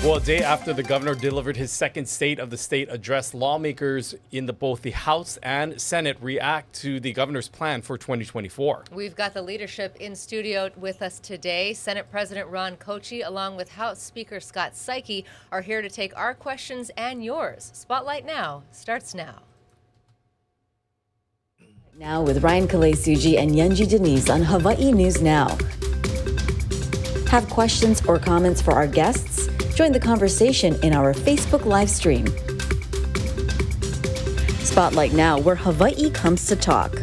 Well, a day after the governor delivered his second State of the State address, lawmakers in both the House and Senate react to the governor's plan for 2024. We've got the leadership in studio with us today. Senate President Ron Kouchi, along with House Speaker Scott Saiki, are here to take our questions and yours. Spotlight Now starts now. Now with Ryan Kalei-Suji and Yunji Denise on Hawaii News Now. Have questions or comments for our guests? Join the conversation in our Facebook live stream. Spotlight Now, where Hawaii comes to talk.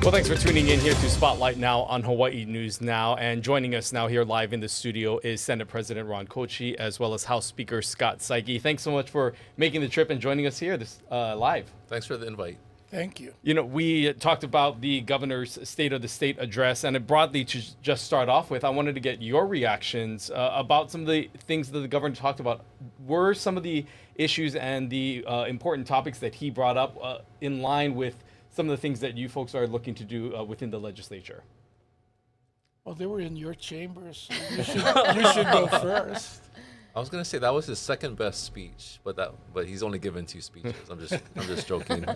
Well, thanks for tuning in here to Spotlight Now on Hawaii News Now. And joining us now here live in the studio is Senate President Ron Kouchi, as well as House Speaker Scott Saiki. Thanks so much for making the trip and joining us here live. Thanks for the invite. Thank you. You know, we talked about the governor's State of the State address, and broadly to just start off with, I wanted to get your reactions about some of the things that the governor talked about. Were some of the issues and the important topics that he brought up in line with some of the things that you folks are looking to do within the legislature? Well, they were in your chambers, so you should go first. I was gonna say that was his second best speech, but he's only given 2 speeches. I'm just joking.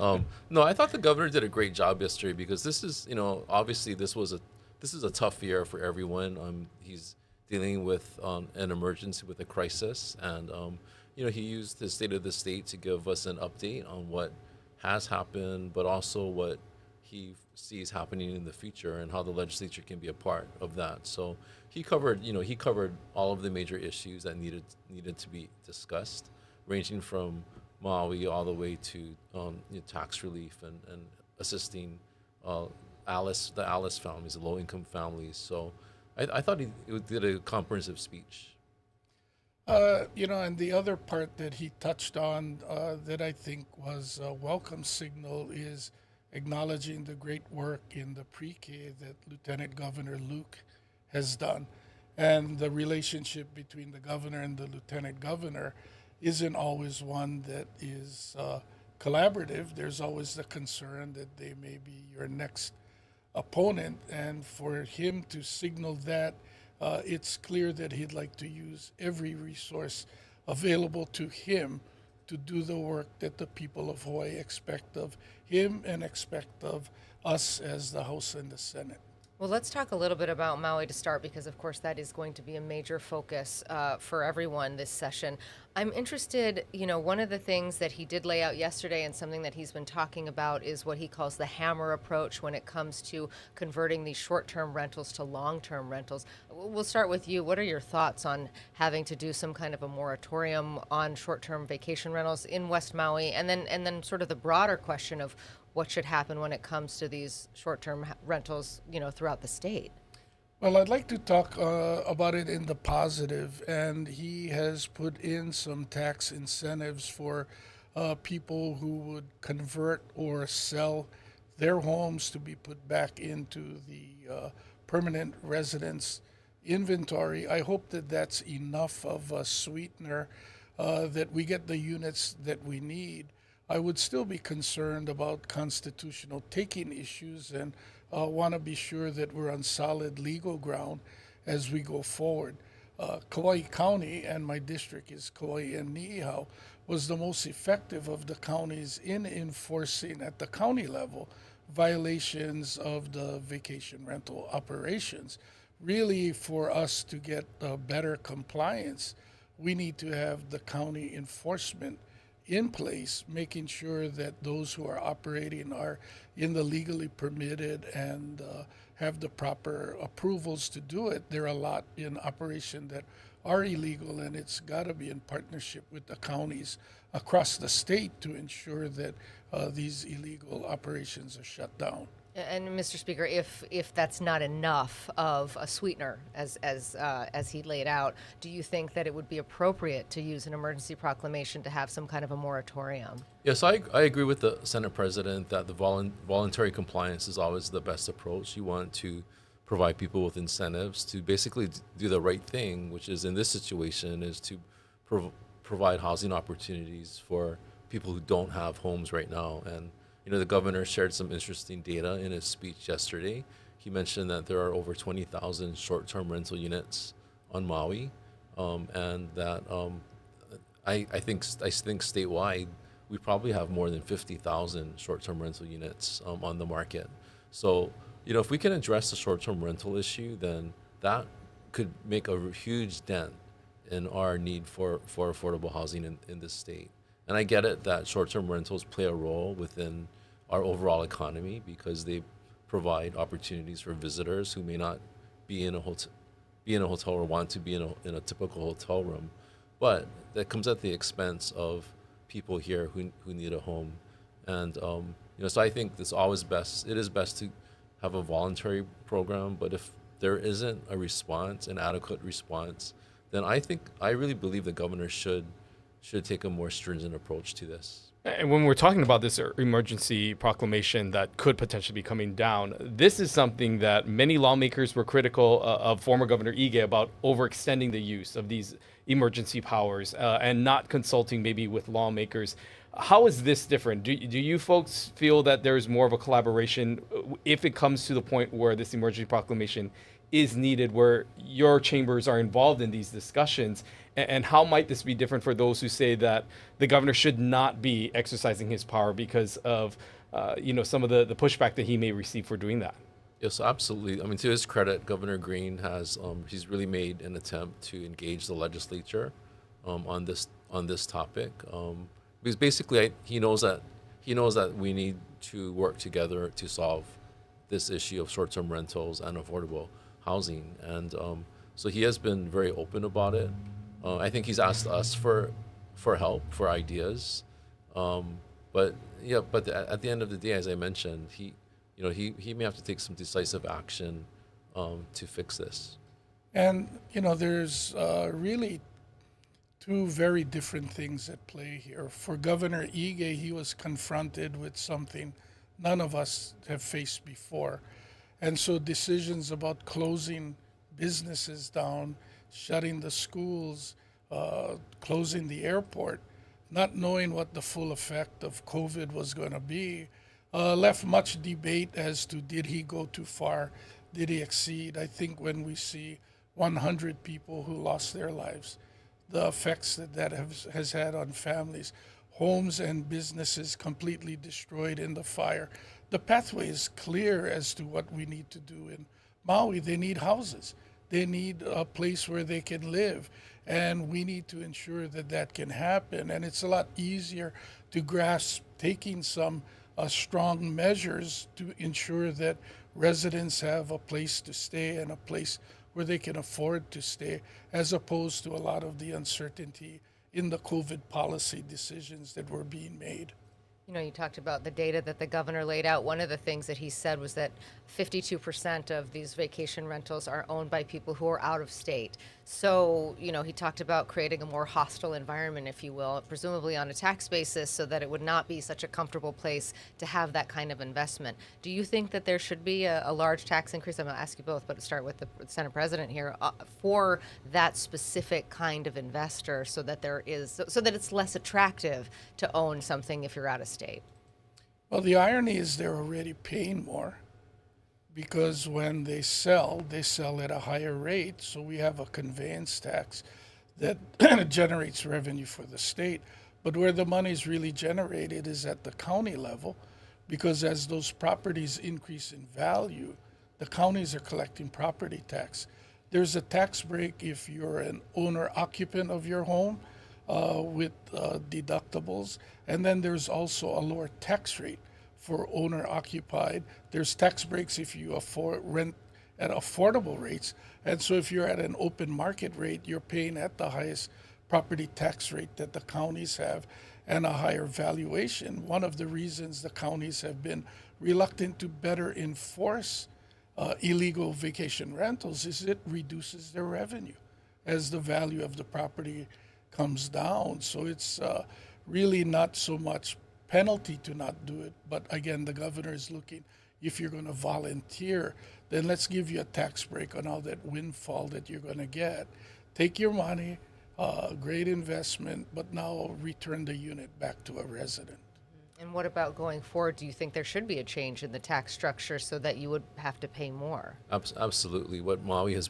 No, I thought the governor did a great job yesterday because this is, obviously this is a tough year for everyone. He's dealing with an emergency, with a crisis, and he used his State of the State to give us an update on what has happened, but also what he sees happening in the future and how the legislature can be a part of that. So he covered all of the major issues that needed to be discussed, ranging from Maui all the way to tax relief and assisting the Alice families, the low-income families. So I thought he did a comprehensive speech. And the other part that he touched on that I think was a welcome signal is acknowledging the great work in the pre-K that Lieutenant Governor Luke has done. And the relationship between the governor and the lieutenant governor isn't always one that is collaborative. There's always the concern that they may be your next opponent. And for him to signal that, it's clear that he'd like to use every resource available to him to do the work that the people of Hawaii expect of him and expect of us as the House and the Senate. Well, let's talk a little bit about Maui to start, because of course that is going to be a major focus for everyone this session. I'm interested, one of the things that he did lay out yesterday and something that he's been talking about is what he calls the hammer approach when it comes to converting these short-term rentals to long-term rentals. We'll start with you. What are your thoughts on having to do some kind of a moratorium on short-term vacation rentals in West Maui? And then sort of the broader question of what should happen when it comes to these short-term rentals, throughout the state? Well, I'd like to talk about it in the positive, and he has put in some tax incentives for people who would convert or sell their homes to be put back into the permanent residence inventory. I hope that that's enough of a sweetener that we get the units that we need. I would still be concerned about constitutional taking issues and want to be sure that we're on solid legal ground as we go forward. Kauai County, and my district is Kauai and Niihau, was the most effective of the counties in enforcing at the county level violations of the vacation rental operations. Really, for us to get better compliance, we need to have the county enforcement in place, making sure that those who are operating are in the legally permitted and have the proper approvals to do it. There are a lot in operation that are illegal, and it's got to be in partnership with the counties across the state to ensure that these illegal operations are shut down. And Mr. Speaker, if that's not enough of a sweetener, as he laid out, do you think that it would be appropriate to use an emergency proclamation to have some kind of a moratorium? Yes, I agree with the Senate President that the voluntary compliance is always the best approach. You want to provide people with incentives to basically do the right thing, which is in this situation is to provide housing opportunities for people who don't have homes right now. And the governor shared some interesting data in his speech yesterday. he mentioned that there are over 20,000 short-term rental units on Maui, and that I think statewide we probably have more than 50,000 short-term rental units on the market. So, if we can address the short-term rental issue, then that could make a huge dent in our need for affordable housing in this state. And I get it that short-term rentals play a role within our overall economy because they provide opportunities for visitors who may not be in a hotel or want to be in a typical hotel room, but that comes at the expense of people here who need a home. And so I think it is best to have a voluntary program, but if there isn't an adequate response, then I really believe the governor should take a more stringent approach to this. And when we're talking about this emergency proclamation that could potentially be coming down, this is something that many lawmakers were critical of former Governor Ige about overextending the use of these emergency powers and not consulting maybe with lawmakers. How is this different? Do you folks feel that there's more of a collaboration if it comes to the point where this emergency proclamation is needed, where your chambers are involved in these discussions? And how might this be different for those who say that the governor should not be exercising his power because of some of the pushback that he may receive for doing that? Yes, absolutely. I mean, to his credit, Governor Green he's really made an attempt to engage the legislature on this topic, because basically he knows that we need to work together to solve this issue of short-term rentals and affordable housing, and so he has been very open about it. I think he's asked us for help, for ideas, but at the end of the day, as I mentioned, he may have to take some decisive action to fix this. And there's really two very different things at play here. For Governor Ige, he was confronted with something none of us have faced before, and so decisions about closing businesses down, shutting the schools, closing the airport, not knowing what the full effect of COVID was going to be, left much debate as to did he go too far, did he exceed. I think when we see 100 people who lost their lives, the effects that has had on families, homes and businesses completely destroyed in the fire. The pathway is clear as to what we need to do in Maui. They need houses. They need a place where they can live. And we need to ensure that can happen. And it's a lot easier to grasp taking some strong measures to ensure that residents have a place to stay and a place where they can afford to stay, as opposed to a lot of the uncertainty in the COVID policy decisions that were being made. You talked about the data that the governor laid out. One of the things that he said was that 52% of these vacation rentals are owned by people who are out of state. So, he talked about creating a more hostile environment, if you will, presumably on a tax basis, so that it would not be such a comfortable place to have that kind of investment. Do you think that there should be a large tax increase? I'm going to ask you both, but to start with the Senate President here, for that specific kind of investor, so that it's less attractive to own something if you're out of state? Well, the irony is they're already paying more, because when they sell at a higher rate. So we have a conveyance tax that generates revenue for the state. But where the money is really generated is at the county level, because as those properties increase in value, the counties are collecting property tax. There's a tax break if you're an owner-occupant of your home with deductibles. And then there's also a lower tax rate for owner-occupied. There's tax breaks if you rent at affordable rates. And so if you're at an open market rate, you're paying at the highest property tax rate that the counties have and a higher valuation. One of the reasons the counties have been reluctant to better enforce illegal vacation rentals is it reduces their revenue as the value of the property comes down. So it's really not so much penalty to not do it, but again, the governor is looking, if you're going to volunteer, then let's give you a tax break on all that windfall that you're going to get. Take your money, great investment, but now return the unit back to a resident. And what about going forward? Do you think there should be a change in the tax structure so that you would have to pay more? Absolutely. What Maui has,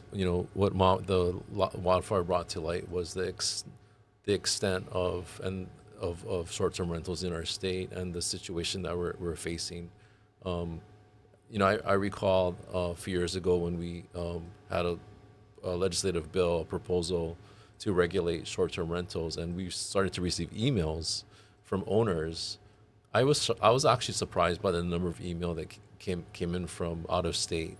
wildfire brought to light was the extent of short-term rentals in our state and the situation that we're facing. I recall a few years ago when we had a legislative bill, a proposal to regulate short-term rentals, and we started to receive emails from owners. I was actually surprised by the number of email that came in from out of state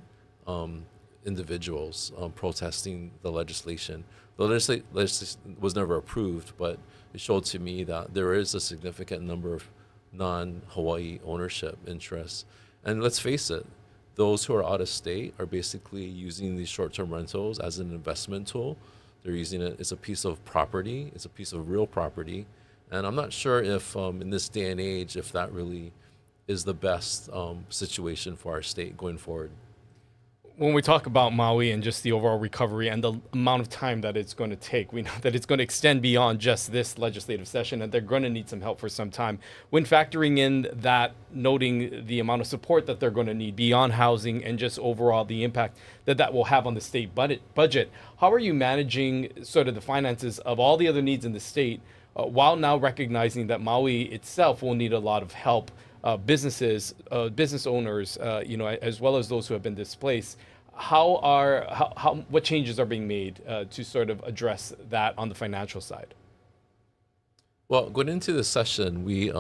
individuals protesting the legislation. The legislation was never approved, but it showed to me that there is a significant number of non-Hawaii ownership interests. And let's face it, those who are out of state are basically using these short-term rentals as an investment tool. They're using it as a piece of property. It's a piece of real property. And I'm not sure if in this day and age, if that really is the best situation for our state going forward. When we talk about Maui and just the overall recovery and the amount of time that it's going to take, we know that it's going to extend beyond just this legislative session, and they're going to need some help for some time. When factoring in that, noting the amount of support that they're going to need beyond housing and just overall the impact that will have on the state budget, how are you managing sort of the finances of all the other needs in the state while now recognizing that Maui itself will need a lot of help? Businesses, business owners, as well as those who have been displaced. What changes are being made to sort of address that on the financial side? Well, going into the session, we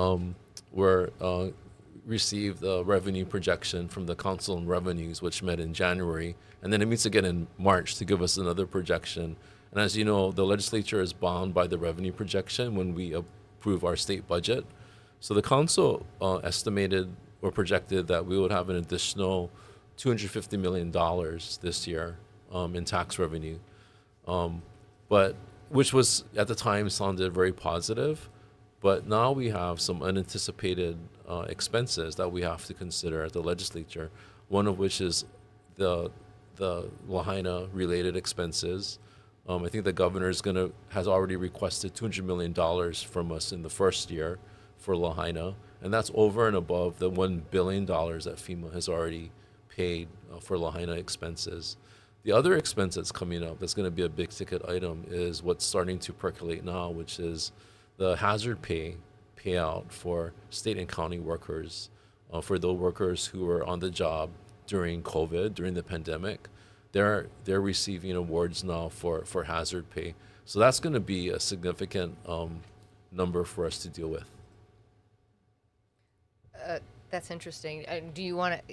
received a revenue projection from the Council on Revenues, which met in January, and then it meets again in March to give us another projection. And as you know, the legislature is bound by the revenue projection when we approve our state budget. So the council estimated or projected that we would have an additional $250 million this year in tax revenue, but which was at the time sounded very positive. But now we have some unanticipated expenses that we have to consider at the legislature. One of which is the Lahaina related expenses. I think the governor has already requested $200 million from us in the first year for Lahaina, and that's over and above the $1 billion that FEMA has already paid for Lahaina expenses. The other expense that's coming up that's going to be a big ticket item is what's starting to percolate now, which is the hazard pay payout for state and county workers, for those workers who were on the job during COVID, during the pandemic. They're receiving awards now for hazard pay. So that's going to be a significant number for us to deal with. That's interesting.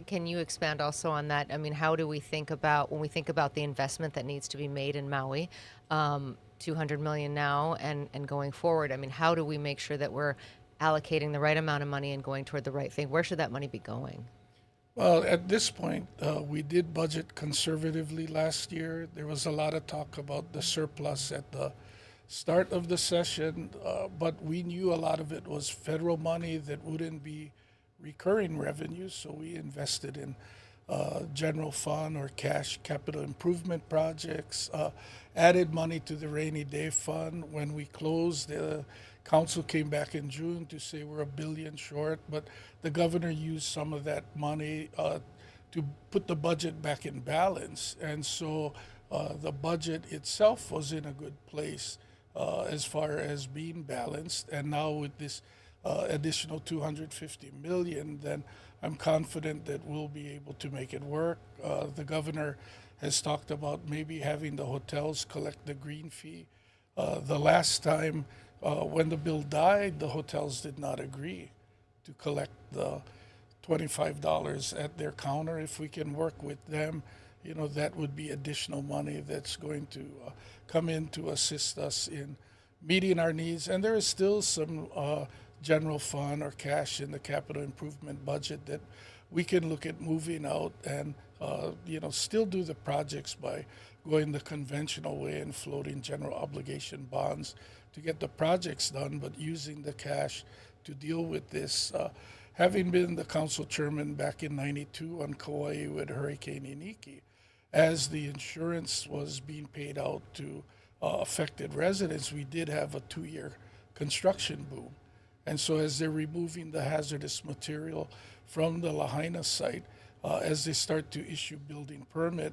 Can you expand also on that? I mean, how do we think about, when we think about the investment that needs to be made in Maui, $200 million now and going forward? I mean, how do we make sure that we're allocating the right amount of money and going toward the right thing? Where should that money be going? Well, at this point, we did budget conservatively last year. There was a lot of talk about the surplus at the start of the session, but we knew a lot of it was federal money that wouldn't be recurring revenues, so we invested in general fund or cash capital improvement projects, added money to the rainy day fund. When we closed, the council came back in June to say we're $1 billion short, but the governor used some of that money to put the budget back in balance. And so the budget itself was in a good place as far as being balanced. And now with this additional $250 million, then I'm confident that we'll be able to make it work. The governor has talked about maybe having the hotels collect the green fee. The last time when the bill died, the hotels did not agree to collect the $25 at their counter. If we can work with them, that would be additional money that's going to come in to assist us in meeting our needs. And there is still some general fund or cash in the capital improvement budget that we can look at moving out and still do the projects by going the conventional way and floating general obligation bonds to get the projects done, but using the cash to deal with this. Having been the council chairman back in '92 on Kauai with Hurricane Iniki, as the insurance was being paid out to affected residents, we did have a 2-year construction boom. And so as they're removing the hazardous material from the Lahaina site, as they start to issue building permit,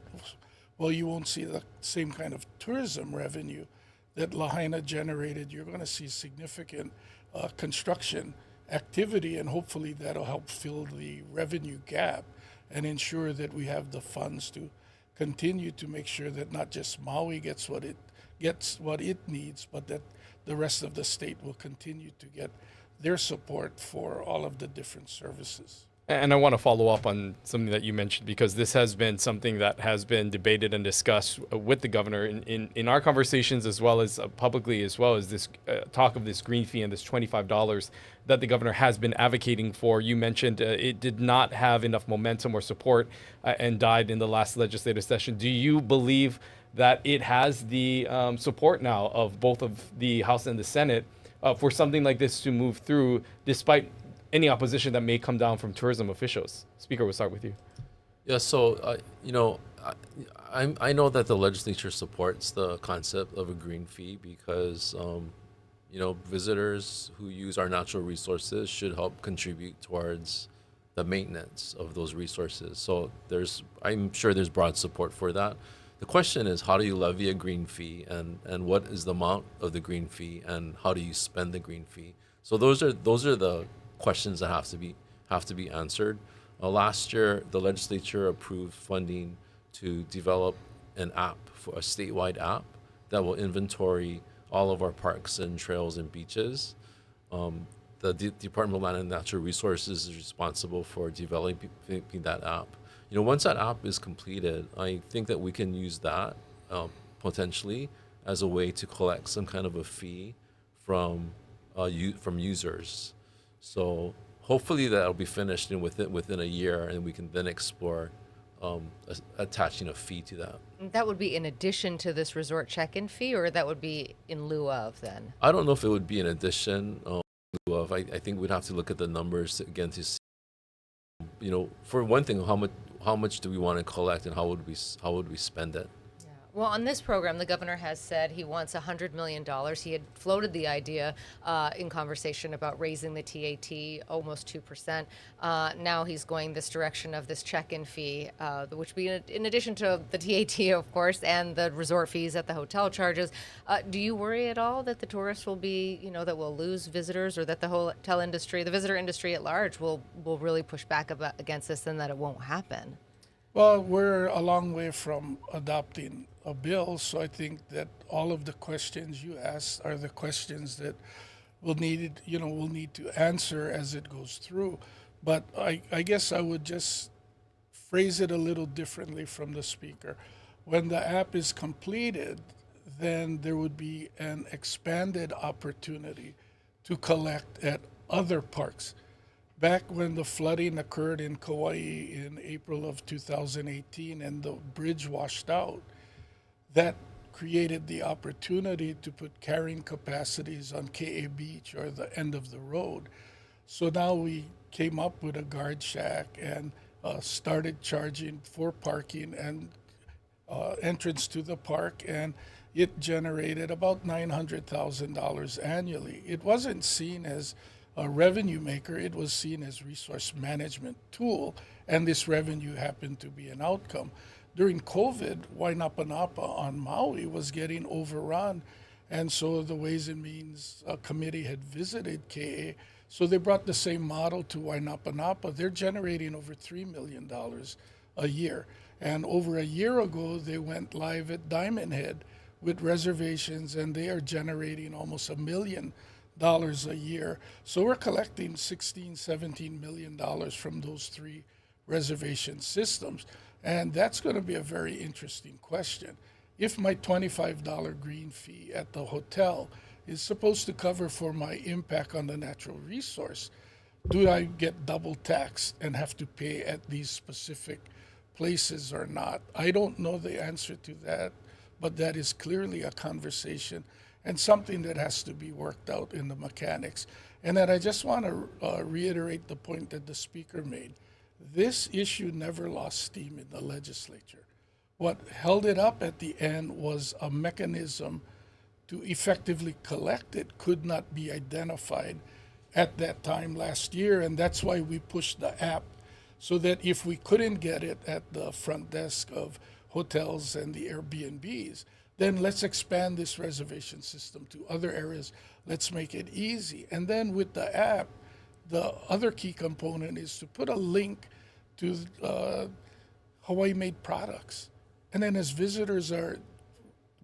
well, you won't see the same kind of tourism revenue that Lahaina generated. You're going to see significant construction activity, and hopefully that'll help fill the revenue gap and ensure that we have the funds to continue to make sure that not just Maui gets what it needs, but that the rest of the state will continue to get their support for all of the different services. And I want to follow up on something that you mentioned, because this has been something that has been debated and discussed with the governor in our conversations, as well as publicly, as well as this talk of this green fee and this $25 that the governor has been advocating for. You mentioned it did not have enough momentum or support and died in the last legislative session. Do you believe that it has the support now of both of the House and the Senate for something like this to move through, despite any opposition that may come down from tourism officials? Speaker, we'll start with you. Yeah, so, I know that the legislature supports the concept of a green fee because, visitors who use our natural resources should help contribute towards the maintenance of those resources. So I'm sure there's broad support for that. The question is, how do you levy a green fee, and what is the amount of the green fee, and how do you spend the green fee? So those are the questions that have to be answered. Last year, the legislature approved funding to develop an app, for a statewide app that will inventory all of our parks and trails and beaches. The Department of Land and Natural Resources is responsible for developing that app. Once that app is completed, I think that we can use that potentially as a way to collect some kind of a fee from users. So hopefully that'll be finished within a year, and we can then explore attaching a fee to that. That would be in addition to this resort check-in fee, or that would be in lieu of then? I don't know if it would be in addition. In lieu of. I think we'd have to look at the numbers again to see. For one thing, how much do we want to collect, and how would we spend it? Well, on this program, the governor has said he wants $100 million. He had floated the idea in conversation about raising the TAT almost 2%. Now he's going this direction of this check-in fee, which would be in addition to the TAT, of course, and the resort fees at the hotel charges. Do you worry at all that the tourists will be, that we'll lose visitors, or that the hotel industry, the visitor industry at large, will really push back against this, and that it won't happen? Well, we're a long way from adopting a bill, so I think that all of the questions you asked are the questions that we'll need to answer as it goes through. But I guess I would just phrase it a little differently from the speaker. When the app is completed, then there would be an expanded opportunity to collect at other parks. Back when the flooding occurred in Kauai in April of 2018 and the bridge washed out, that created the opportunity to put carrying capacities on KA Beach, or the end of the road. So now we came up with a guard shack and started charging for parking and entrance to the park, and it generated about $900,000 annually. It wasn't seen as a revenue maker, it was seen as resource management tool, and this revenue happened to be an outcome. During COVID, Wainapanapa on Maui was getting overrun, and so the Ways and Means Committee had visited KA, so they brought the same model to Wainapanapa. They're generating over $3 million a year, and over a year ago, they went live at Diamond Head with reservations, and they are generating almost $1 million a year. So we're collecting $16-17 million from those three reservation systems. And that's going to be a very interesting question. If my $25 green fee at the hotel is supposed to cover for my impact on the natural resource, do I get double taxed and have to pay at these specific places or not? I don't know the answer to that, but that is clearly a conversation and something that has to be worked out in the mechanics. And then I just want to reiterate the point that the speaker made. This issue never lost steam in the legislature. What held it up at the end was a mechanism to effectively collect it could not be identified at that time last year, and that's why we pushed the app, so that if we couldn't get it at the front desk of hotels and the Airbnbs, then let's expand this reservation system to other areas. Let's make it easy. And then with the app, the other key component is to put a link to Hawaii-made products. And then as visitors are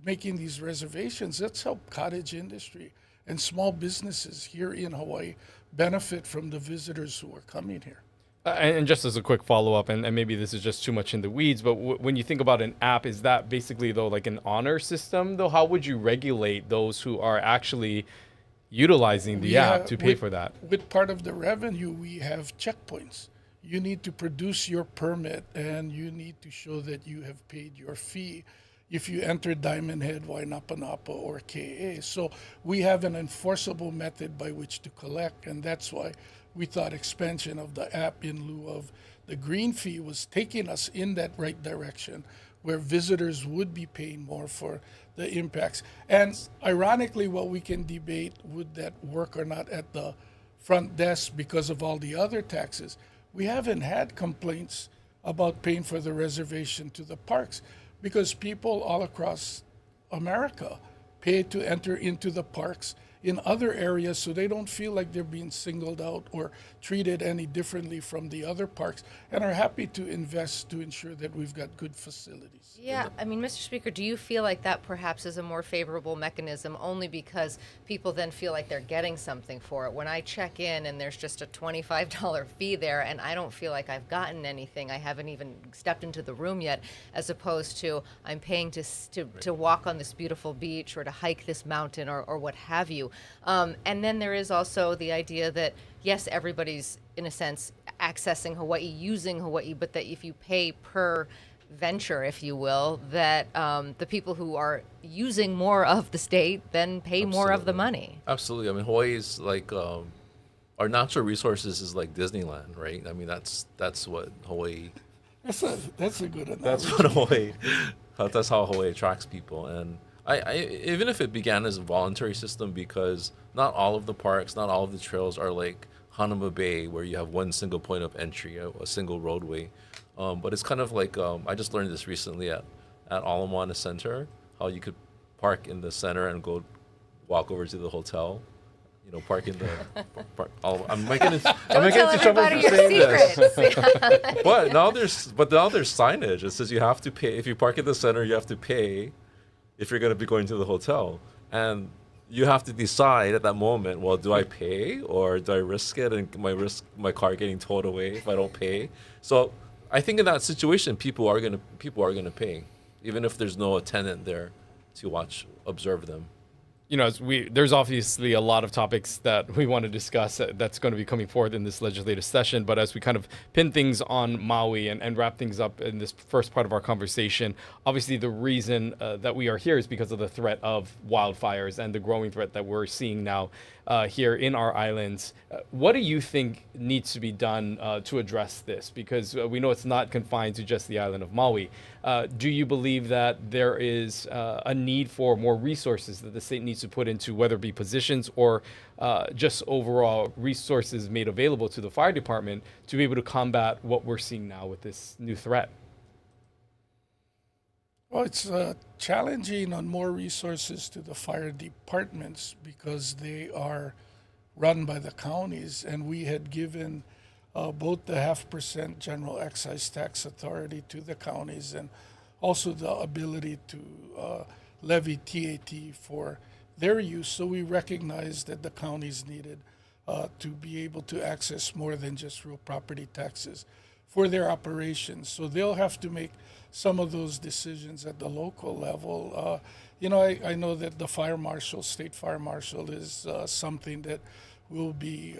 making these reservations, that's how cottage industry and small businesses here in Hawaii benefit from the visitors who are coming here. And just as a quick follow-up, and maybe this is just too much in the weeds, but when you think about an app, is that basically, though, like an honor system, though? How would you regulate those who are actually utilizing the app to pay for that? With part of the revenue, we have checkpoints. You need to produce your permit, and you need to show that you have paid your fee if you enter Diamond Head, Wainapanapa, or KA. So we have an enforceable method by which to collect, and that's why we thought expansion of the app in lieu of the green fee was taking us in that right direction, where visitors would be paying more for the impacts. And ironically, what we can debate, would that work or not at the front desk because of all the other taxes, we haven't had complaints about paying for the reservation to the parks, because people all across America pay to enter into the parks in other areas, so they don't feel like they're being singled out or treated any differently from the other parks, and are happy to invest to ensure that we've got good facilities. Yeah, I mean, Mr. Speaker, do you feel like that perhaps is a more favorable mechanism only because people then feel like they're getting something for it? When I check in and there's just a $25 fee there and I don't feel like I've gotten anything, I haven't even stepped into the room yet, as opposed to I'm paying to walk on this beautiful beach or to hike this mountain or what have you. And then there is also the idea that, yes, everybody's, in a sense, accessing Hawaii, using Hawaii, but that if you pay per venture, if you will, that the people who are using more of the state then pay more of the money. Absolutely. I mean, Hawaii is like our natural resources is like Disneyland, right? I mean, that's what Hawaii. That's a good analogy. That's what Hawaii. That's how Hawaii attracts people. And I even if it began as a voluntary system, because not all of the parks, not all of the trails are like Hanama Bay, where you have one single point of entry, a single roadway. But it's kind of like, I just learned this recently at Ala Moana Center, how you could park in the center and go walk over to the hotel. You know, park in the park. I'm making it trouble for saying this. But now there's signage. It says you have to pay. If you park in the center, you have to pay if you're going to be going to the hotel. And you have to decide at that moment, well, do I pay or do I risk it and my car getting towed away if I don't pay? So I think in that situation, people are gonna pay, even if there's no attendant there to observe them. You know, there's obviously a lot of topics that we want to discuss that's going to be coming forward in this legislative session. But as we kind of pin things on Maui and wrap things up in this first part of our conversation, obviously the reason that we are here is because of the threat of wildfires and the growing threat that we're seeing now here in our islands. What do you think needs to be done to address this? Because we know it's not confined to just the island of Maui. Do you believe that there is a need for more resources that the state needs to put into, whether it be positions or just overall resources made available to the fire department to be able to combat what we're seeing now with this new threat? Well, it's challenging on more resources to the fire departments because they are run by the counties, and we had given both the 0.5% general excise tax authority to the counties and also the ability to levy TAT for their use. So we recognized that the counties needed to be able to access more than just real property taxes for their operations. So they'll have to make some of those decisions at the local level. I know that the fire marshal, state fire marshal, is something that will be,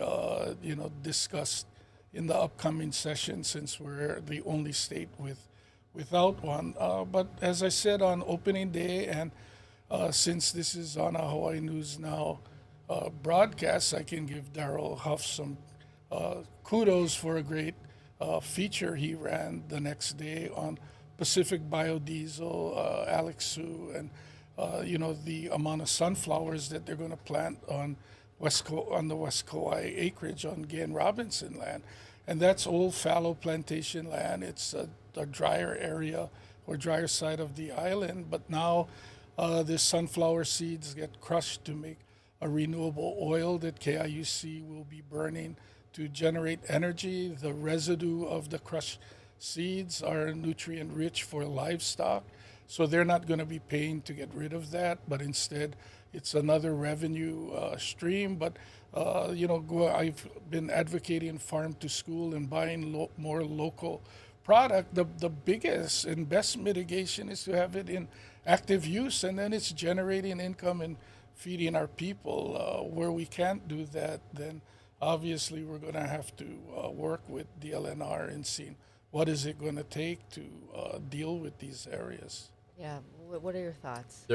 discussed in the upcoming session, since we're the only state without one. But as I said on opening day, and since this is on a Hawaii News Now broadcast, I can give Darrell Huff some kudos for a great feature he ran the next day on Pacific Biodiesel, Alex Sue, and the amount of sunflowers that they're going to plant on on the West Kauai acreage on Gay Robinson land, and that's old fallow plantation land. It's a drier area or drier side of the island, but now the sunflower seeds get crushed to make a renewable oil that KIUC will be burning to generate energy. The residue of the crushed seeds are nutrient rich for livestock, so they're not going to be paying to get rid of that, but instead it's another revenue stream. But I've been advocating farm to school and buying more local product. The biggest and best mitigation is to have it in active use, and then it's generating income and feeding our people. Where we can't do that, then obviously we're going to have to work with the LNR and see what is it going to take to deal with these areas. Yeah. What are your thoughts?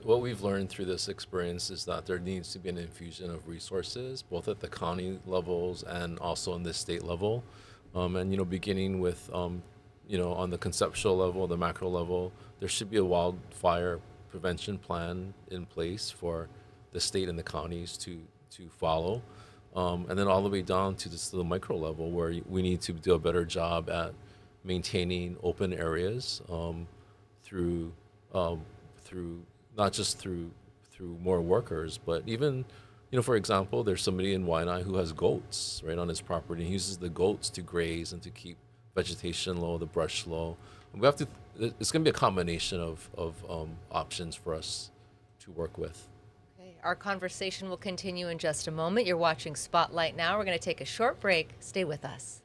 What we've learned through this experience is that there needs to be an infusion of resources, both at the county levels and also on the state level. And beginning with on the conceptual level, the macro level, there should be a wildfire prevention plan in place for the state and the counties to follow. And then all the way down to the micro level, where we need to do a better job at maintaining open areas through not just through more workers, but even for example, there's somebody in Waianae who has goats right on his property. He uses the goats to graze and to keep vegetation low, the brush low. And we have to. It's going to be a combination of options for us to work with. Our conversation will continue in just a moment. You're watching Spotlight Now. We're going to take a short break. Stay with us.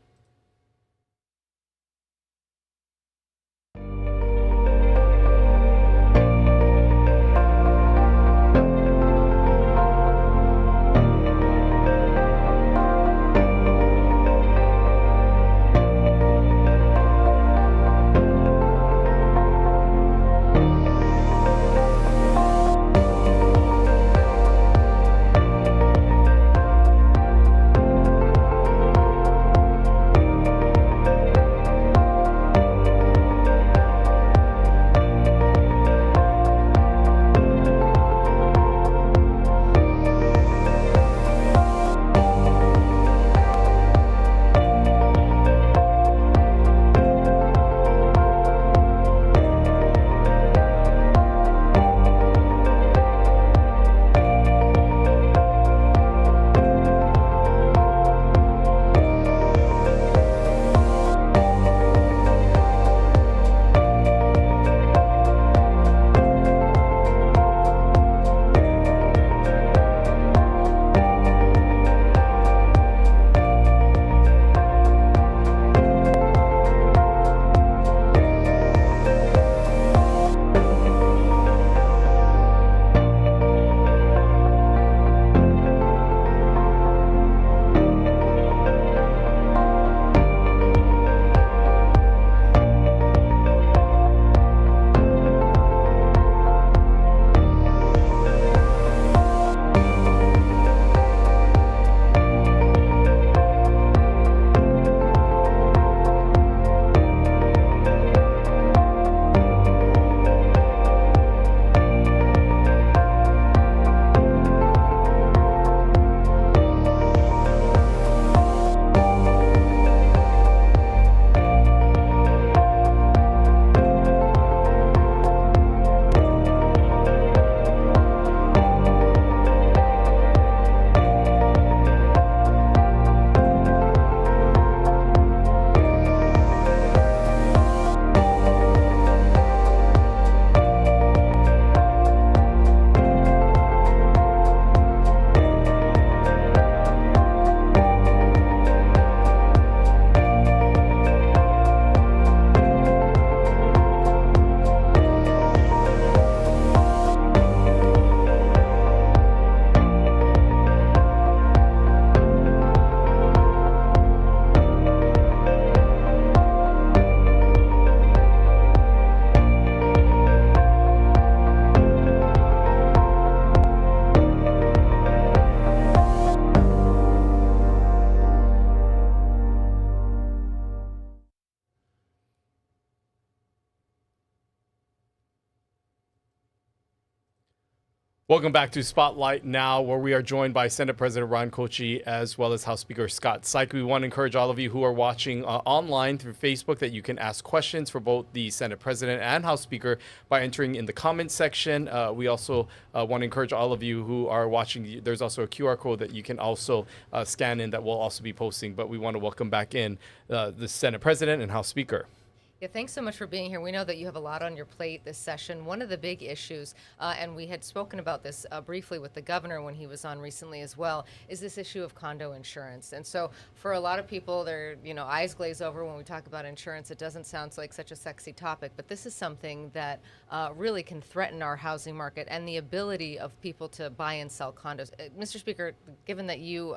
Welcome back to Spotlight Now, where we are joined by Senate President Ron Kouchi as well as House Speaker Scott Saiki. We want to encourage all of you who are watching online through Facebook that you can ask questions for both the Senate President and House Speaker by entering in the comments section. We also want to encourage all of you who are watching. There's also a QR code that you can also scan in that we'll also be posting. But we want to welcome back in the Senate President and House Speaker. Yeah, thanks so much for being here. We know that you have a lot on your plate this session. One of the big issues, and we had spoken about this briefly with the governor when he was on recently as well, is this issue of condo insurance. And so for a lot of people, their eyes glaze over when we talk about insurance. It doesn't sound like such a sexy topic, but this is something that really can threaten our housing market and the ability of people to buy and sell condos. Mr. Speaker, given that you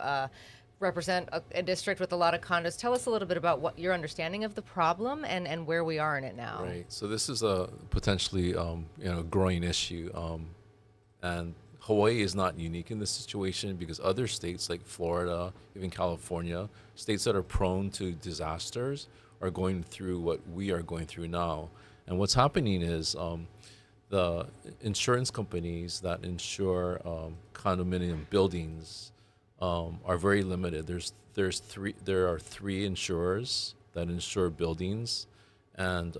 represent a district with a lot of condos, tell us a little bit about what your understanding of the problem and where we are in it now. Right. So this is a potentially growing issue, and Hawaii is not unique in this situation because other states like Florida, even California, states that are prone to disasters, are going through what we are going through now. And what's happening is the insurance companies that insure condominium buildings are very limited. There are three insurers that insure buildings, and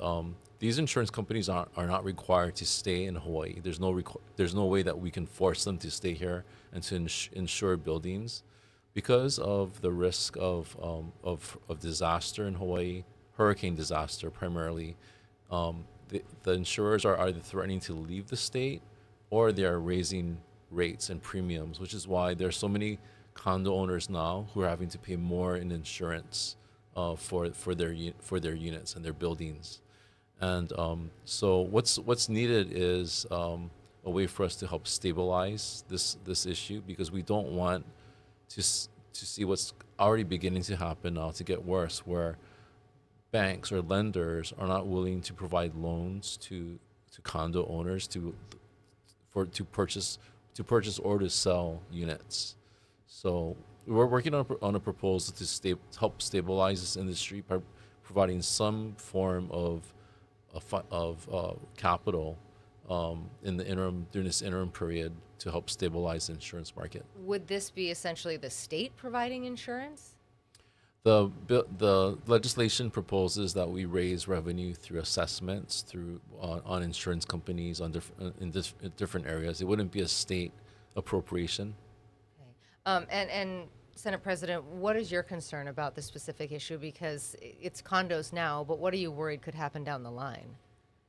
these insurance companies are not required to stay in Hawaii. There's no way that we can force them to stay here and to insure buildings because of the risk of disaster in Hawaii, hurricane disaster primarily. The insurers are either threatening to leave the state or they are raising rates and premiums, which is why there's so many condo owners now who are having to pay more in insurance for their units and their buildings. And so what's needed is a way for us to help stabilize this issue, because we don't want to see what's already beginning to happen now to get worse, where banks or lenders are not willing to provide loans to condo owners to purchase or to sell units. So we're working on a proposal to help stabilize this industry by providing some form of capital during this interim period to help stabilize the insurance market. Would this be essentially the state providing insurance? The legislation proposes that we raise revenue through assessments on insurance companies in different areas. It wouldn't be a state appropriation. And Senate President, what is your concern about this specific issue? Because it's condos now, but what are you worried could happen down the line?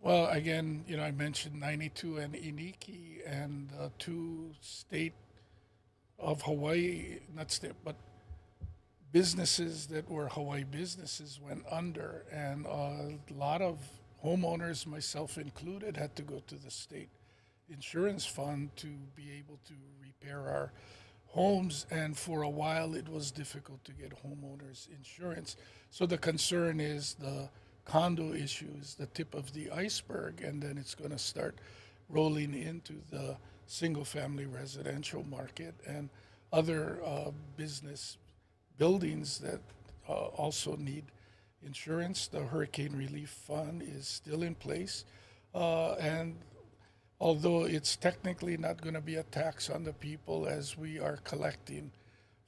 Well, again, I mentioned 92 and Iniki, and two state of Hawaii, not state, but businesses that were Hawaii businesses went under, and a lot of homeowners, myself included, had to go to the state insurance fund to be able to repair our homes, and for a while it was difficult to get homeowners insurance. So the concern is the condo issue is the tip of the iceberg, and then it's going to start rolling into the single-family residential market and other business buildings that also need insurance. The Hurricane Relief Fund is still in place, and although it's technically not going to be a tax on the people as we are collecting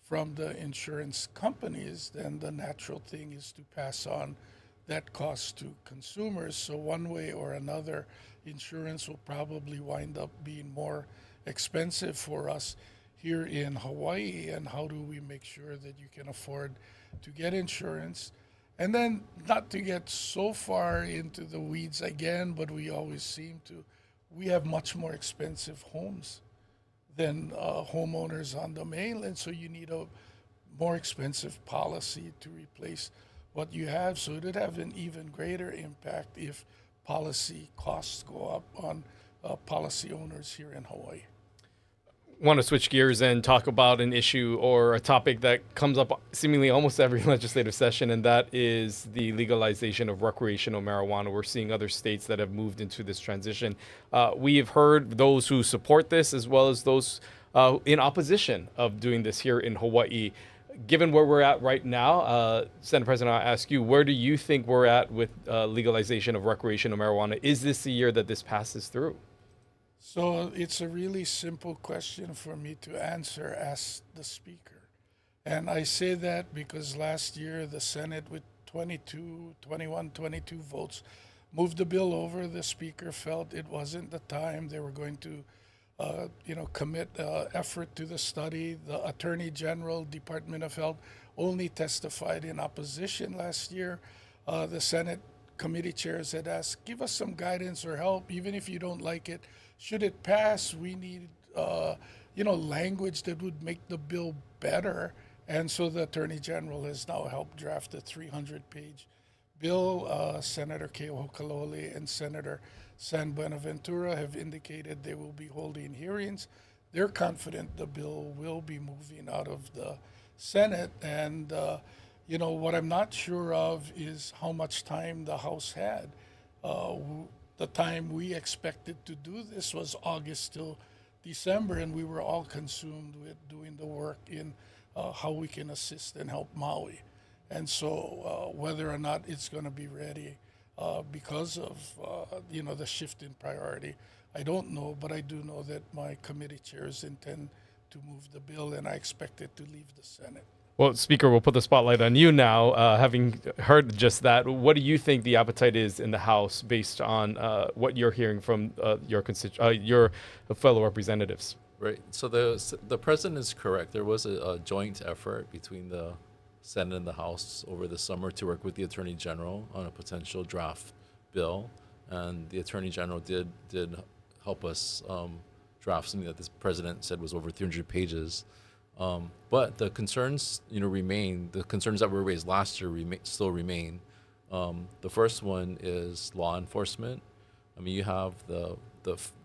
from the insurance companies, then the natural thing is to pass on that cost to consumers. So one way or another, insurance will probably wind up being more expensive for us here in Hawaii. And how do we make sure that you can afford to get insurance? And then not to get so far into the weeds again, but we always seem to, we have much more expensive homes than homeowners on the mainland. So you need a more expensive policy to replace what you have. So it would have an even greater impact if policy costs go up on policy owners here in Hawaii. Want to switch gears and talk about an issue or a topic that comes up seemingly almost every legislative session, and that is the legalization of recreational marijuana. We're seeing other states that have moved into this transition. We have heard those who support this as well as those in opposition of doing this here in Hawaii. Given where we're at right now, Senate President, I'll ask you, where do you think we're at with legalization of recreational marijuana? Is this the year that this passes through? So it's a really simple question for me to answer as the speaker. And I say that because last year the Senate with 22 votes moved the bill over. The speaker felt it wasn't the time. They were going to, commit effort to the study. The Attorney General, Department of Health, only testified in opposition last year. The Senate committee chairs had asked, give us some guidance or help, even if you don't like it. Should it pass, we need, language that would make the bill better. And so the Attorney General has now helped draft a 300-page bill. Senator Keo Hokalole and Senator San Buenaventura have indicated they will be holding hearings. They're confident the bill will be moving out of the Senate. And, what I'm not sure of is how much time the House had. The time we expected to do this was August till December, and we were all consumed with doing the work in how we can assist and help Maui. And so whether or not it's going to be ready because of, the shift in priority, I don't know, but I do know that my committee chairs intend to move the bill, and I expect it to leave the Senate. Well, Speaker, we'll put the spotlight on you now. Having heard just that, what do you think the appetite is in the House based on what you're hearing from your fellow representatives? Right. So the president is correct. There was a joint effort between the Senate and the House over the summer to work with the Attorney General on a potential draft bill, and the Attorney General did help us draft something that this president said was over 300 pages. But the concerns, remain. The concerns that were raised last year still remain. The first one is law enforcement. I mean, you have the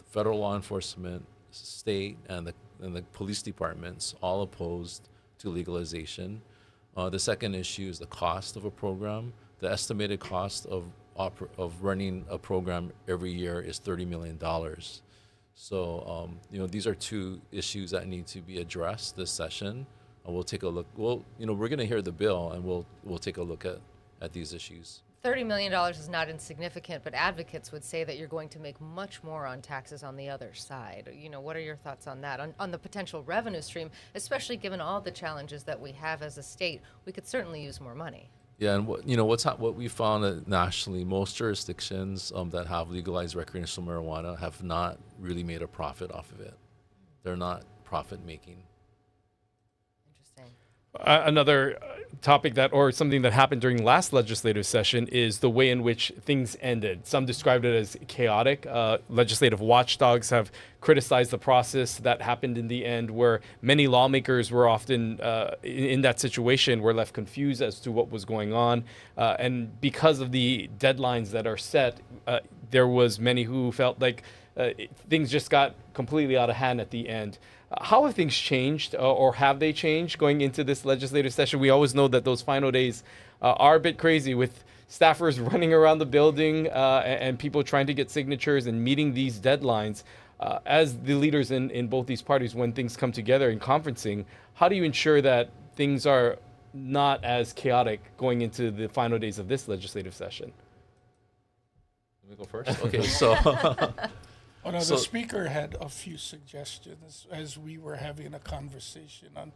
federal law enforcement, state, and the police departments all opposed to legalization. The second issue is the cost of a program. The estimated cost of running a program every year is $30 million. So, these are two issues that need to be addressed this session. We'll take a look. We're going to hear the bill, and we'll take a look at these issues. $30 million is not insignificant, but advocates would say that you're going to make much more on taxes on the other side. What are your thoughts on that, on the potential revenue stream, especially given all the challenges that we have as a state? We could certainly use more money. Yeah, and what we found nationally, most jurisdictions that have legalized recreational marijuana have not really made a profit off of it. They're not profit making. Interesting. Another topic or something that happened during last legislative session is the way in which things ended. Some described it as chaotic. Legislative watchdogs have criticized the process that happened in the end, where many lawmakers were often in that situation, were left confused as to what was going on. And because of the deadlines that are set, there was many who felt like things just got completely out of hand at the end. How have things changed, or have they changed going into this legislative session? We always know that those final days are a bit crazy, with staffers running around the building and people trying to get signatures and meeting these deadlines. As the leaders in both these parties, when things come together in conferencing, how do you ensure that things are not as chaotic going into the final days of this legislative session? Let me go first. Okay, so. The speaker had a few suggestions as we were having a conversation on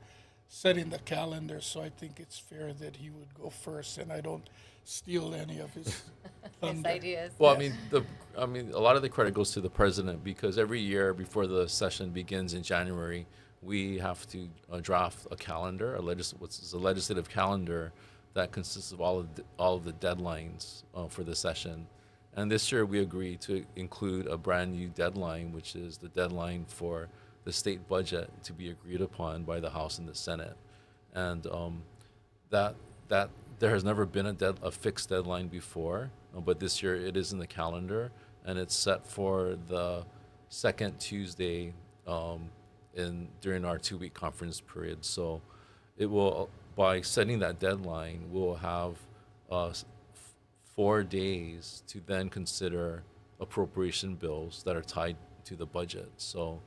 setting the calendar, so I think it's fair that he would go first, and I don't steal any of his thunder. His ideas. Well, I mean, a lot of the credit goes to the president, because every year before the session begins in January, we have to draft a calendar, what's a legislative calendar that consists of all of the deadlines for the session. And this year we agreed to include a brand new deadline, which is the deadline for the state budget to be agreed upon by the House and the Senate. And that there has never been a fixed deadline before, but this year it is in the calendar, and it's set for the second Tuesday during our 2-week conference period. So it will, by setting that deadline, we'll have 4 days to then consider appropriation bills that are tied to the budget. So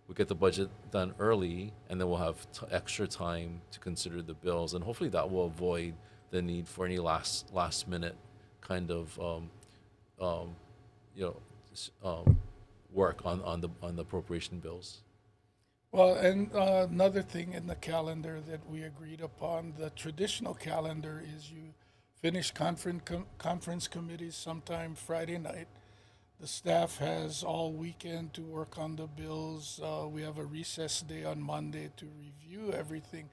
we get the budget done early, and then we'll have extra time to consider the bills, and hopefully that will avoid the need for any last minute kind of work on the appropriation bills. Well, and another thing in the calendar that we agreed upon, the traditional calendar is you finish conference committees sometime Friday night. The staff has all weekend to work on the bills. We have a recess day on Monday to review everything.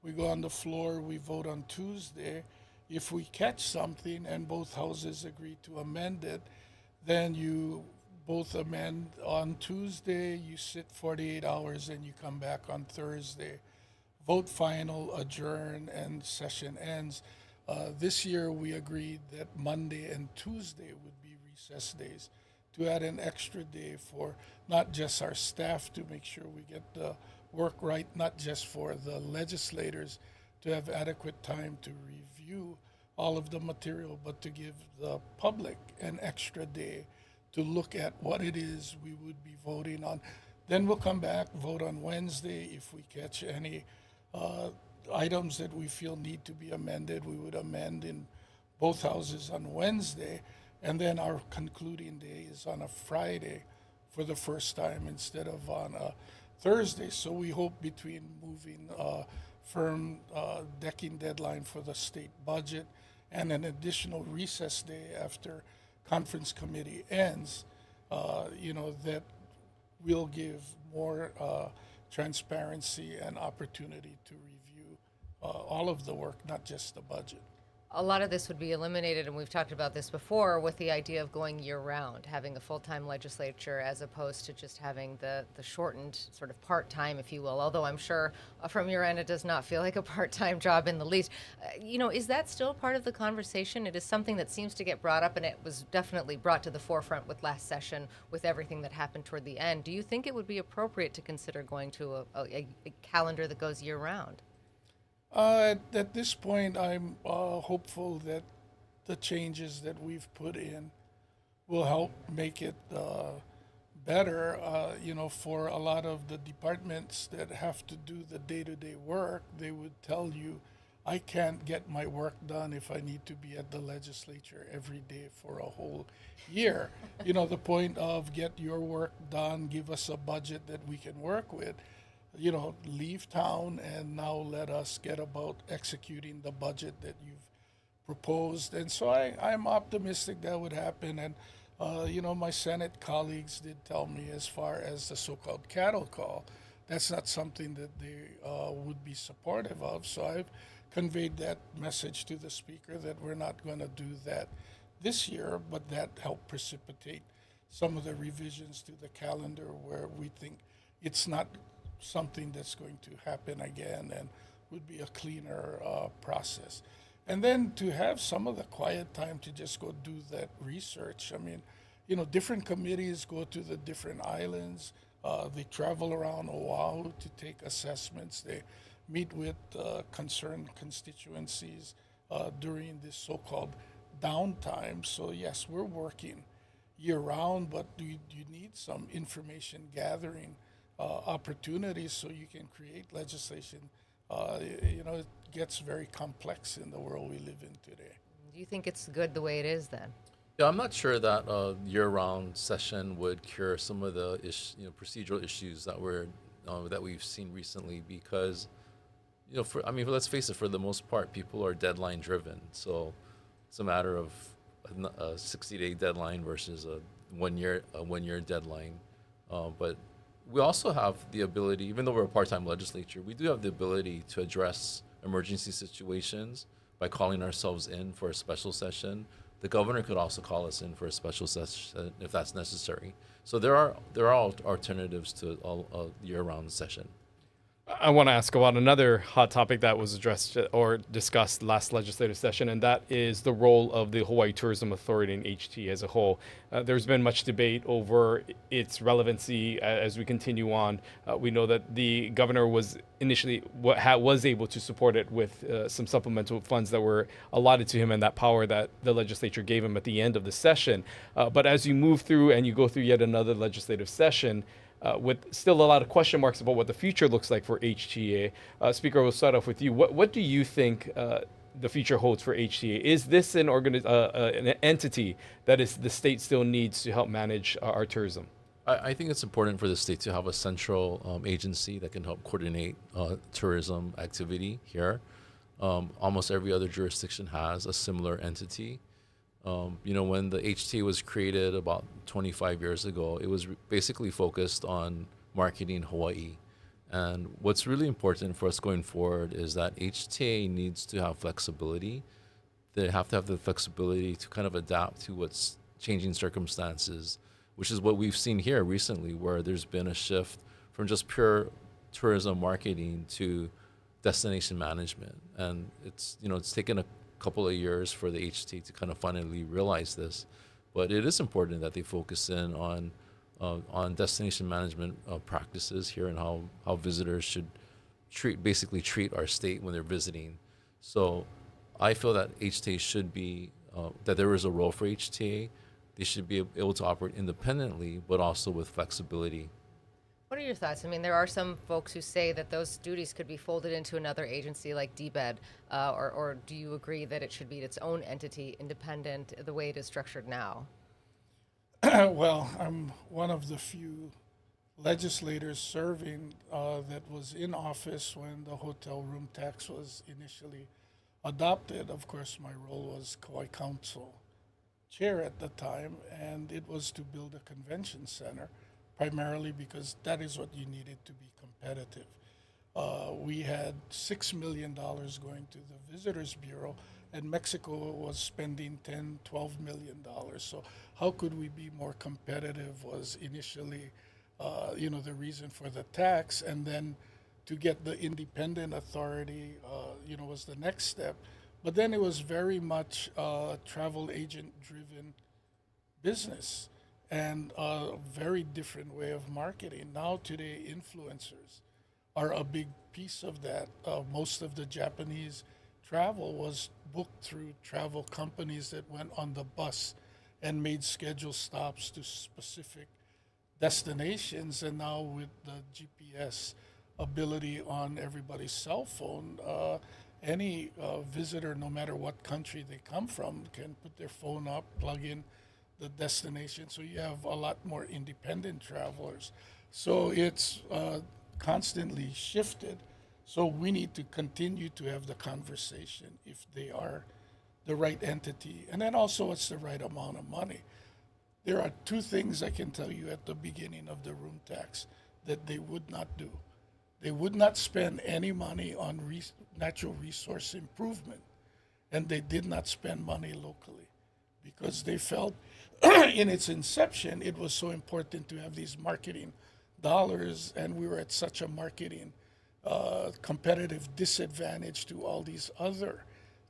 We go on the floor, we vote on Tuesday. If we catch something and both houses agree to amend it, then you both amend on Tuesday, you sit 48 hours, and you come back on Thursday. Vote final, adjourn, and session ends. This year, we agreed that Monday and Tuesday would be recess days to add an extra day for not just our staff to make sure we get the work right, not just for the legislators to have adequate time to review all of the material, but to give the public an extra day to look at what it is we would be voting on. Then we'll come back, vote on Wednesday. If we catch any items that we feel need to be amended, we would amend in both houses on Wednesday. And then our concluding day is on a Friday for the first time instead of on a Thursday. So we hope between moving firm decking deadline for the state budget and an additional recess day after conference committee ends, that will give more transparency and opportunity to review all of the work, not just the budget. A lot of this would be eliminated, and we've talked about this before, with the idea of going year-round, having a full-time legislature as opposed to just having the shortened sort of part-time, if you will, although I'm sure from your end it does not feel like a part-time job in the least. Is that still part of the conversation? It is something that seems to get brought up, and it was definitely brought to the forefront with last session with everything that happened toward the end. Do you think it would be appropriate to consider going to a calendar that goes year-round? At this point, I'm hopeful that the changes that we've put in will help make it better. For a lot of the departments that have to do the day-to-day work, they would tell you, I can't get my work done if I need to be at the legislature every day for a whole year. The point of get your work done, give us a budget that we can work with. Leave town and now let us get about executing the budget that you've proposed. And so I'm optimistic that would happen. And, my Senate colleagues did tell me as far as the so-called cattle call, that's not something that they would be supportive of. So I've conveyed that message to the Speaker that we're not going to do that this year, but that helped precipitate some of the revisions to the calendar where we think it's not something that's going to happen again and would be a cleaner process. And then to have some of the quiet time to just go do that research. I mean, different committees go to the different islands. They travel around Oahu to take assessments. They meet with concerned constituencies during this so-called downtime. So yes, we're working year-round, but you need some information gathering opportunities so you can create legislation. It gets very complex in the world we live in today. Do you think it's good the way it is then? Yeah, I'm not sure that a year-round session would cure some of the procedural issues that we've seen recently because, let's face it, for the most part, people are deadline driven. So it's a matter of a 60-day deadline versus a one year deadline. But we also have the ability, even though we're a part-time legislature, we do have the ability to address emergency situations by calling ourselves in for a special session. The governor could also call us in for a special session if that's necessary. So there are alternatives to a year-round session. I want to ask about another hot topic that was addressed or discussed last legislative session, and that is the role of the Hawaii Tourism Authority and HT as a whole. There's been much debate over its relevancy as we continue on. We know that the governor was initially was able to support it with some supplemental funds that were allotted to him and that power that the legislature gave him at the end of the session. But as you move through and you go through yet another legislative session, with still a lot of question marks about what the future looks like for HTA. Speaker, we'll start off with you. What do you think the future holds for HTA? Is this an entity that is the state still needs to help manage our tourism? I think it's important for the state to have a central agency that can help coordinate tourism activity here. Almost every other jurisdiction has a similar entity. When the HTA was created about 25 years ago, it was basically focused on marketing Hawaii. And what's really important for us going forward is that HTA needs to have flexibility. They have to have the flexibility to kind of adapt to what's changing circumstances, which is what we've seen here recently, where there's been a shift from just pure tourism marketing to destination management. And it's taken a couple of years for the HTA to kind of finally realize this, but it is important that they focus in on destination management practices here and how visitors should treat our state when they're visiting. So I feel that HTA should be that there is a role for HTA. They should be able to operate independently, but also with flexibility. What are your thoughts? I mean, there are some folks who say that those duties could be folded into another agency like DBED, or do you agree that it should be its own entity, independent, the way it is structured now? Well, I'm one of the few legislators serving that was in office when the hotel room tax was initially adopted. Of course, my role was Kauai Council chair at the time, and it was to build a convention center, primarily because that is what you needed to be competitive. We had $6 million going to the Visitors Bureau, and Mexico was spending $10-12 million. So how could we be more competitive was initially, the reason for the tax, and then to get the independent authority, was the next step. But then it was very much travel agent-driven business and a very different way of marketing. Now today, influencers are a big piece of that. Most of the Japanese travel was booked through travel companies that went on the bus and made scheduled stops to specific destinations. And now with the GPS ability on everybody's cell phone, any visitor, no matter what country they come from, can put their phone up, plug in the destination. So you have a lot more independent travelers. So it's constantly shifted. So we need to continue to have the conversation if they are the right entity. And then also what's the right amount of money. There are two things I can tell you at the beginning of the room tax that they would not do. They would not spend any money on natural resource improvement, and they did not spend money locally because they felt in its inception it was so important to have these marketing dollars, and we were at such a marketing competitive disadvantage to all these other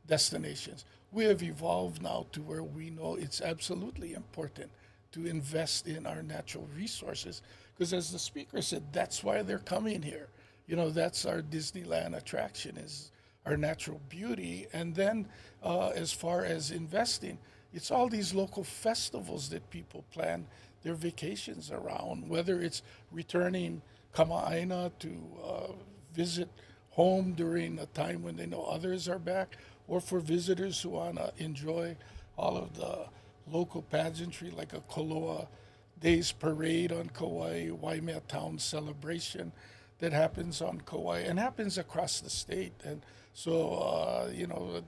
destinations. We have evolved now to where we know it's absolutely important to invest in our natural resources because, as the speaker said, that's why they're coming here. That's our Disneyland attraction, is our natural beauty. And then as far as investing, it's all these local festivals that people plan their vacations around, whether it's returning Kama'aina to visit home during a time when they know others are back, or for visitors who want to enjoy all of the local pageantry like a Koloa Days Parade on Kauai, Waimea Town celebration that happens on Kauai and happens across the state. And so,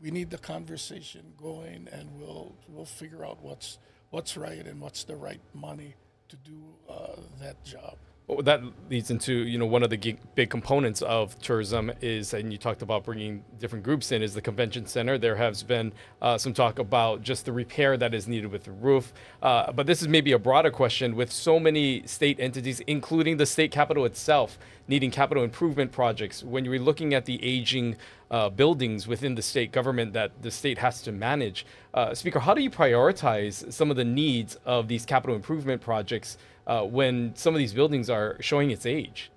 we need the conversation going, and we'll figure out what's right and what's the right money to do that job. Well, that leads into, one of the big components of tourism is, and you talked about bringing different groups in, is the convention center. There has been some talk about just the repair that is needed with the roof. But this is maybe a broader question with so many state entities, including the state capitol itself, needing capital improvement projects. When you're looking at the aging buildings within the state government that the state has to manage, Speaker, how do you prioritize some of the needs of these capital improvement projects when some of these buildings are showing its age?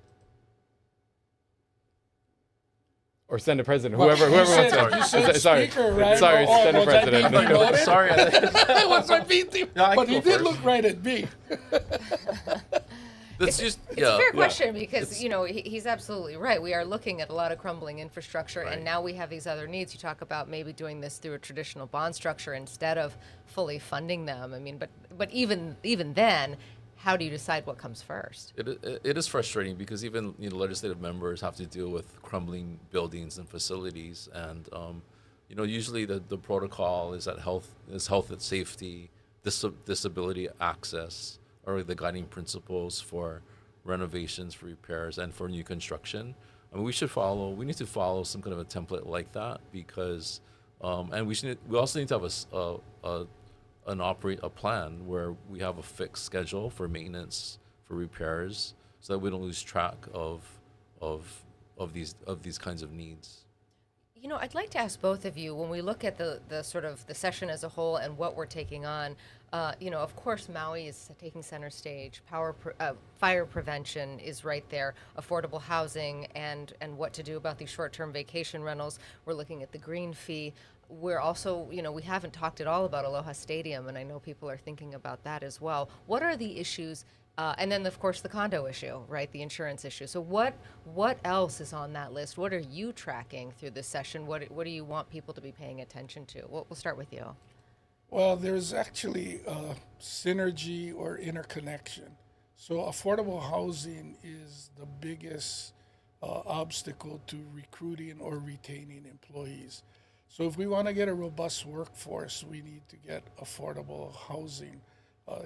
Or Senate President, whoever wants to. You said Sorry, speaker, right? sorry, Senate was I being President. demoted? Sorry. That was my beat, I but can he go did first. look right at me. It's It's a fair question because, he's absolutely right. We are looking at a lot of crumbling infrastructure, Right. and now we have these other needs. You talk about maybe doing this through a traditional bond structure instead of fully funding them. I mean, but even then, how do you decide what comes first? It is frustrating because even legislative members have to deal with crumbling buildings and facilities, and usually the protocol is that health and safety, disability access are the guiding principles for renovations, for repairs, and for new construction. I mean, we need to follow some kind of a template like that because, and we also need to have a plan where we have a fixed schedule for maintenance, for repairs, so that we don't lose track of these kinds of needs. I'd like to ask both of you, when we look at the sort of the session as a whole and what we're taking on, of course, Maui is taking center stage. Fire prevention is right there. Affordable housing and what to do about these short-term vacation rentals. We're looking at the green fee. We're also, we haven't talked at all about Aloha Stadium, and I know people are thinking about that as well. What are the issues? And then, of course, the condo issue, right? The insurance issue. So what else is on that list? What are you tracking through this session? What do you want people to be paying attention to? We'll start with you. Well, there's actually synergy or interconnection. So affordable housing is the biggest obstacle to recruiting or retaining employees. So if we want to get a robust workforce, we need to get affordable housing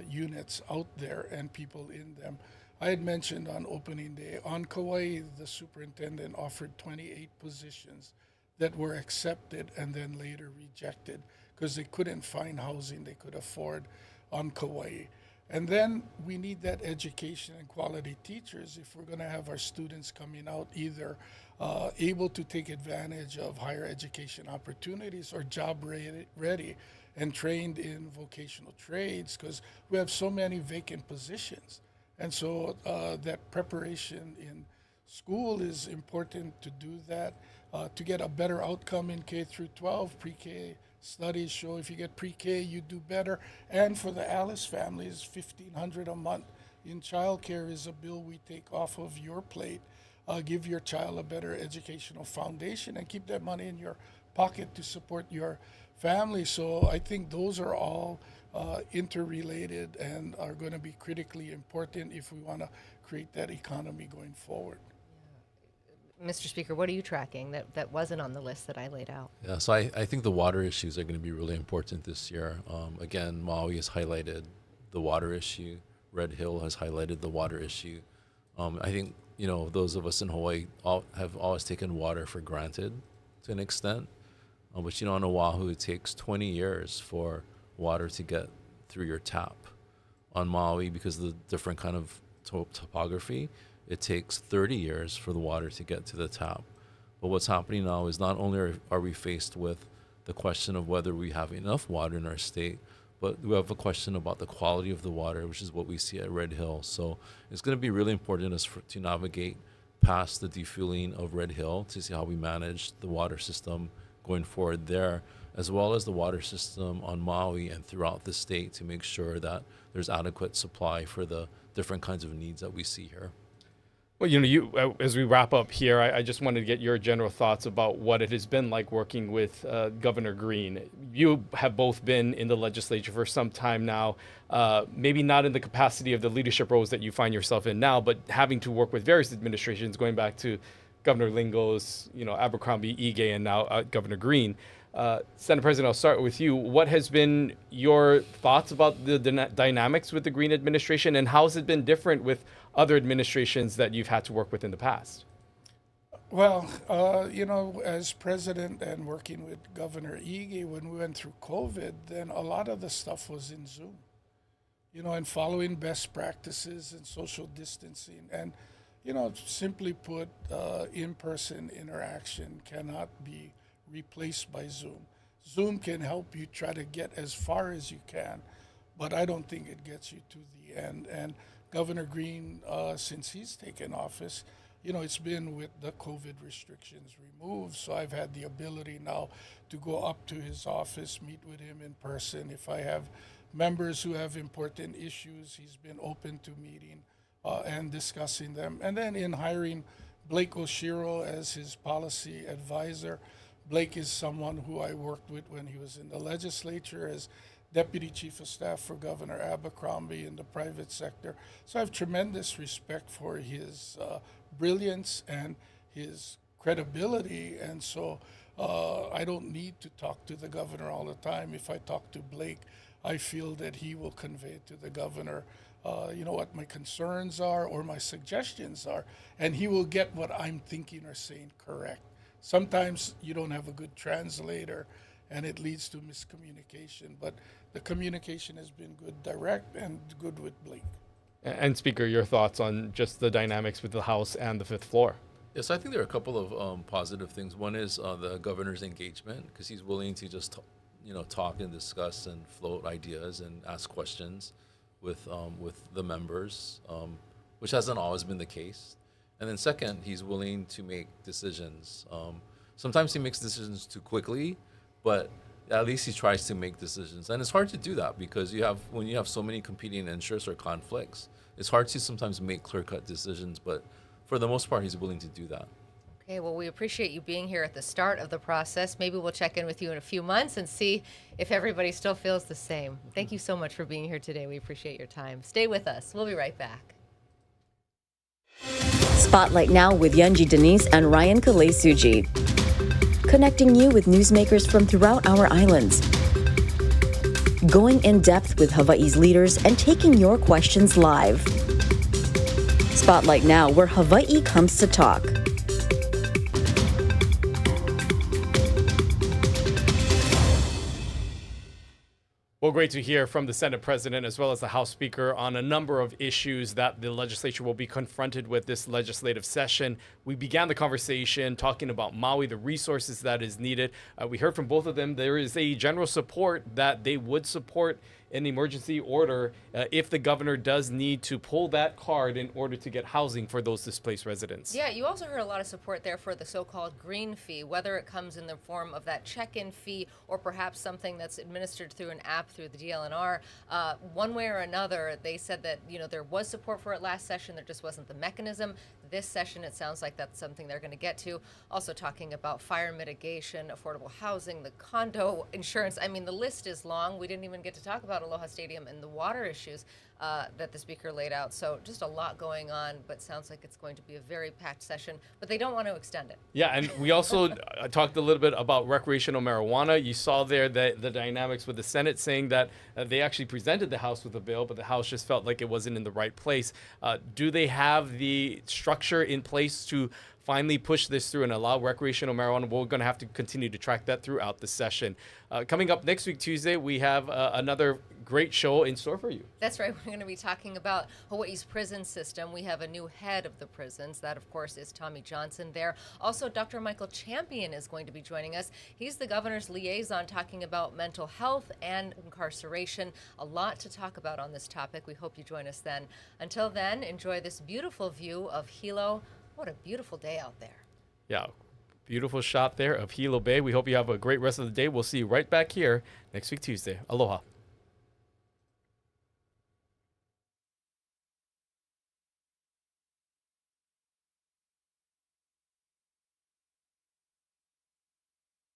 units out there and people in them. I had mentioned on opening day, on Kauai, the superintendent offered 28 positions that were accepted and then later rejected because they couldn't find housing they could afford on Kauai. And then we need that education and quality teachers if we're going to have our students coming out either able to take advantage of higher education opportunities or job ready and trained in vocational trades, because we have so many vacant positions. And so that preparation in school is important to do that, to get a better outcome in K through 12. Pre-K studies show if you get pre-K, you do better. And for the Alice families, $1,500 a month in childcare is a bill we take off of your plate. Give your child a better educational foundation and keep that money in your pocket to support your family. So I think those are all interrelated and are going to be critically important if we want to create that economy going forward. Mr. Speaker, what are you tracking that wasn't on the list that I laid out? Yeah, so I think the water issues are going to be really important this year. Again, Maui has highlighted the water issue. Red Hill has highlighted the water issue. I think, those of us in Hawaii have always taken water for granted to an extent. But on Oahu, it takes 20 years for water to get through your tap. On Maui, because of the different kind of topography, it takes 30 years for the water to get to the tap. But what's happening now is not only are we faced with the question of whether we have enough water in our state, but we have a question about the quality of the water, which is what we see at Red Hill. So it's going to be really important to navigate past the defueling of Red Hill to see how we manage the water system going forward there, as well as the water system on Maui and throughout the state to make sure that there's adequate supply for the different kinds of needs that we see here. Well, as we wrap up here, I just wanted to get your general thoughts about what it has been like working with Governor Green. You have both been in the legislature for some time now, maybe not in the capacity of the leadership roles that you find yourself in now, but having to work with various administrations going back to Governor Lingo's, Abercrombie, Ige, and now Governor Green. Senate President, I'll start with you. What has been your thoughts about the dynamics with the Green administration, and how has it been different with other administrations that you've had to work with in the past? Well, as president and working with Governor Ige, when we went through COVID, then a lot of the stuff was in Zoom, and following best practices and social distancing. And, simply put, in-person interaction cannot be replaced by Zoom. Zoom can help you try to get as far as you can, but I don't think it gets you to the end. And Governor Green, since he's taken office, it's been with the COVID restrictions removed. So I've had the ability now to go up to his office, meet with him in person. If I have members who have important issues, he's been open to meeting and discussing them. And then in hiring Blake Oshiro as his policy advisor, Blake is someone who I worked with when he was in the legislature as deputy chief of staff for Governor Abercrombie in the private sector. So I have tremendous respect for his brilliance and his credibility. And so I don't need to talk to the governor all the time. If I talk to Blake, I feel that he will convey to the governor, what my concerns are or my suggestions are, and he will get what I'm thinking or saying correct. Sometimes you don't have a good translator, and it leads to miscommunication, but the communication has been good, direct, and good with Blake. And Speaker, your thoughts on just the dynamics with the House and the fifth floor? Yes, I think there are a couple of positive things. One is the governor's engagement, because he's willing to just talk and discuss and float ideas and ask questions with the members, which hasn't always been the case. And then second, he's willing to make decisions. Sometimes he makes decisions too quickly, but at least he tries to make decisions. And it's hard to do that because when you have so many competing interests or conflicts, it's hard to sometimes make clear-cut decisions. But for the most part, he's willing to do that. Okay, well, we appreciate you being here at the start of the process. Maybe we'll check in with you in a few months and see if everybody still feels the same. Thank you so much for being here today. We appreciate your time. Stay with us. We'll be right back. Spotlight Now with Yunji Denise and Ryan Kalesuji. Connecting you with newsmakers from throughout our islands. Going in depth with Hawaii's leaders and taking your questions live. Spotlight Now, where Hawaii comes to talk. Well, great to hear from the Senate President as well as the House Speaker on a number of issues that the legislature will be confronted with this legislative session. We began the conversation talking about Maui, the resources that is needed. We heard from both of them. There is a general support that they would support an emergency order if the governor does need to pull that card in order to get housing for those displaced residents. Yeah, you also heard a lot of support there for the so-called green fee, whether it comes in the form of that check-in fee or perhaps something that's administered through an app through the DLNR. One way or another, they said that there was support for it last session. There just wasn't the mechanism. This session, it sounds like that's something they're going to get to. Also talking about fire mitigation, affordable housing, the condo insurance. I mean, the list is long. We didn't even get to talk about Aloha Stadium and the water issues that the speaker laid out. So just a lot going on, but sounds like it's going to be a very packed session, but they don't want to extend it. Yeah, and we also talked a little bit about recreational marijuana. You saw there that the dynamics with the Senate saying that they actually presented the House with a bill, but the House just felt like it wasn't in the right place. Do they have the structure in place to finally push this through and allow recreational marijuana? We're going to have to continue to track that throughout the session. Coming up next week, Tuesday, we have another great show in store for you. That's right. We're going to be talking about Hawaii's prison system. We have a new head of the prisons. That, of course, is Tommy Johnson there. Also, Dr. Michael Champion is going to be joining us. He's the governor's liaison talking about mental health and incarceration. A lot to talk about on this topic. We hope you join us then. Until then, enjoy this beautiful view of Hilo. What a beautiful day out there. Yeah, beautiful shot there of Hilo Bay. We hope you have a great rest of the day. We'll see you right back here next week, Tuesday. Aloha.